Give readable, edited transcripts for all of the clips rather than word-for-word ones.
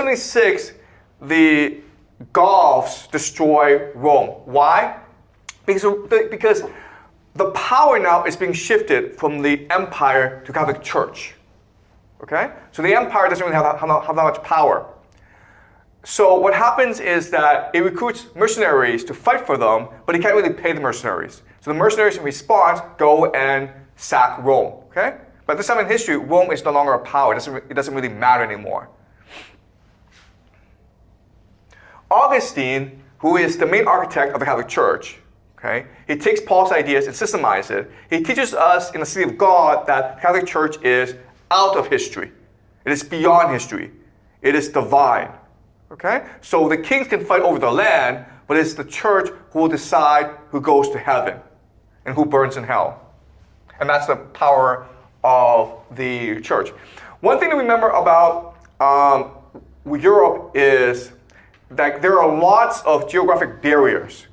476, the Goths destroy Rome. Why? Because the power now is being shifted from the empire to Catholic Church. Okay? So the empire doesn't really have that much power. So what happens is that it recruits mercenaries to fight for them, but it can't really pay the mercenaries. So the mercenaries in response go and sack Rome. Okay? But this time in history, Rome is no longer a power. It doesn't really matter anymore. Augustine, who is the main architect of the Catholic Church, okay, he takes Paul's ideas and systemizes it. He teaches us in the city of God that the Catholic Church is out of history. It is beyond history. It is divine. Okay? So the kings can fight over the land, but it's the church who will decide who goes to heaven and who burns in hell. And that's the power of the church. One thing to remember about Europe is that there are lots of geographic barriers,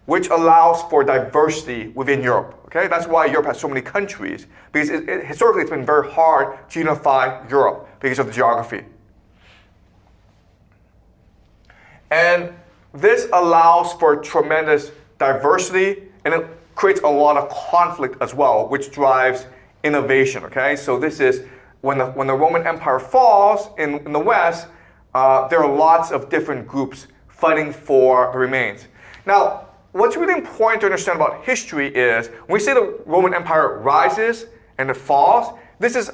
which allows for diversity within Europe. Okay? That's why Europe has so many countries, because historically it's been very hard to unify Europe because of the geography. And this allows for tremendous diversity, and it creates a lot of conflict as well, which drives innovation. Okay? So this is when the Roman Empire falls in the West, there are lots of different groups fighting for the remains. Now, what's really important to understand about history is when we say the Roman Empire rises and it falls, this is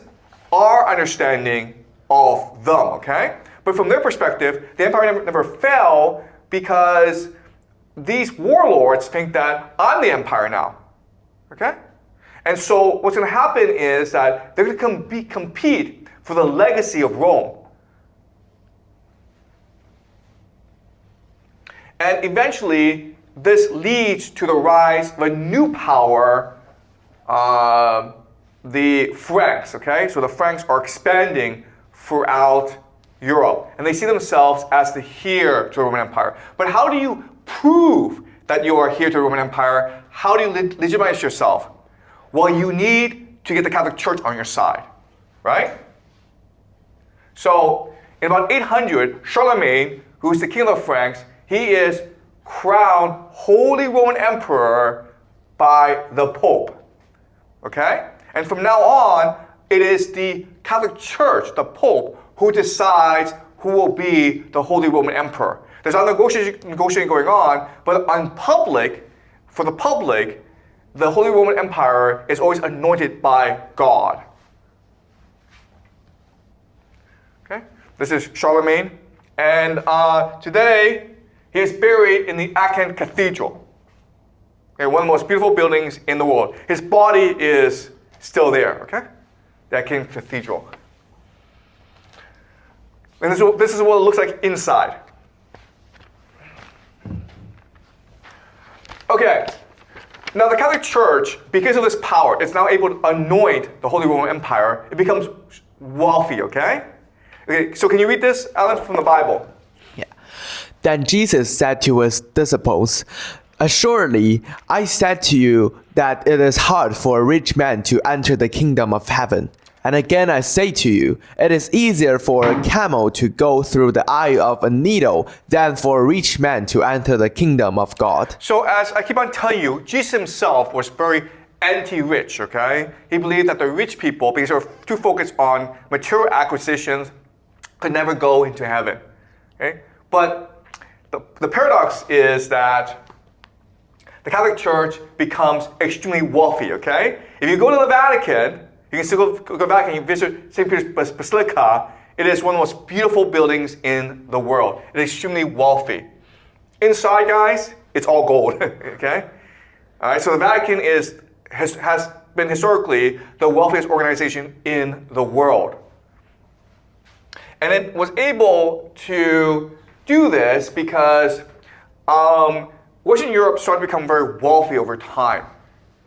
our understanding of them, okay? But from their perspective, the empire never fell because these warlords think that I'm the empire now, okay? And so what's going to happen is that they're going to compete for the legacy of Rome. And eventually, this leads to the rise of a new power, the Franks, okay? So the Franks are expanding throughout Europe, and they see themselves as the heir to the Roman Empire. But how do you prove that you are heir to the Roman Empire? How do you legitimize yourself? Well, you need to get the Catholic Church on your side, right? So, in about 800, Charlemagne, who is the king of the Franks, he is crowned Holy Roman Emperor by the Pope, okay? And from now on, it is the Catholic Church, the Pope, who decides who will be the Holy Roman Emperor. There's a negotiating going on, but for the public, the Holy Roman Empire is always anointed by God. Okay? This is Charlemagne, and today he is buried in the Aachen Cathedral. Okay, one of the most beautiful buildings in the world. His body is still there, okay? The Aachen Cathedral. And this is what it looks like inside. Okay, now the Catholic Church, because of this power, is now able to anoint the Holy Roman Empire. It becomes wealthy, okay? Okay, so can you read this, Alan, from the Bible? Yeah. Then Jesus said to his disciples, "Assuredly, I said to you that it is hard for a rich man to enter the kingdom of heaven. And again I say to you, it is easier for a camel to go through the eye of a needle than for a rich man to enter the kingdom of God." So as I keep on telling you, Jesus himself was very anti-rich, okay? He believed that the rich people, because they were too focused on material acquisitions, could never go into heaven, okay? But the paradox is that the Catholic Church becomes extremely wealthy, okay? If you go to the Vatican, you can still go back and you visit St. Peter's Basilica. It is one of the most beautiful buildings in the world. It is extremely wealthy. Inside, guys, it's all gold, okay? All right, so the Vatican has been historically the wealthiest organization in the world. And it was able to do this because Western Europe started to become very wealthy over time.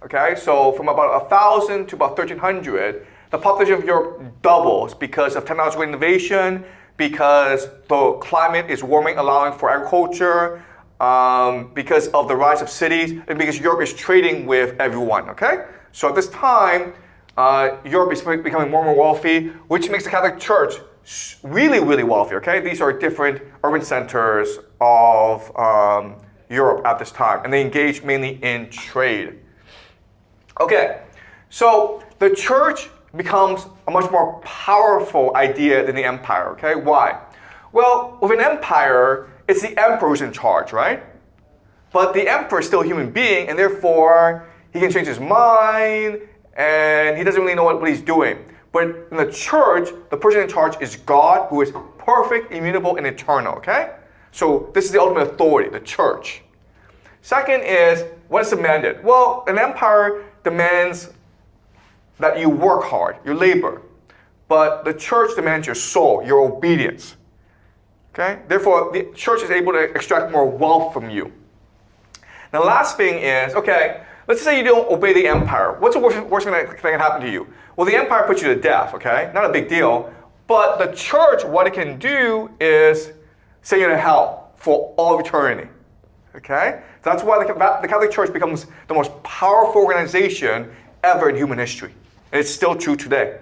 Okay, so from about 1,000 to about 1,300, the population of Europe doubles because of technological innovation, because the climate is warming, allowing for agriculture, because of the rise of cities, and because Europe is trading with everyone, okay? So at this time, Europe is becoming more and more wealthy, which makes the Catholic Church really, really wealthy, okay? These are different urban centers of Europe at this time, and they engaged mainly in trade. Okay, so the church becomes a much more powerful idea than the empire, okay? Why? Well, with an empire, it's the emperor who's in charge, right? But the emperor is still a human being, and therefore, he can change his mind, and he doesn't really know what he's doing. But in the church, the person in charge is God, who is perfect, immutable, and eternal, okay? So this is the ultimate authority, the church. Second is, what is demanded? Well, an empire demands that you work hard, you labor. But the church demands your soul, your obedience. Okay? Therefore, the church is able to extract more wealth from you. Now, the last thing is, okay, let's say you don't obey the empire. What's the worst thing that can happen to you? Well, the empire puts you to death, okay? Not a big deal. But the church, what it can do is send you to hell for all of eternity. Okay? So that's why the Catholic Church becomes the most powerful organization ever in human history. And it's still true today.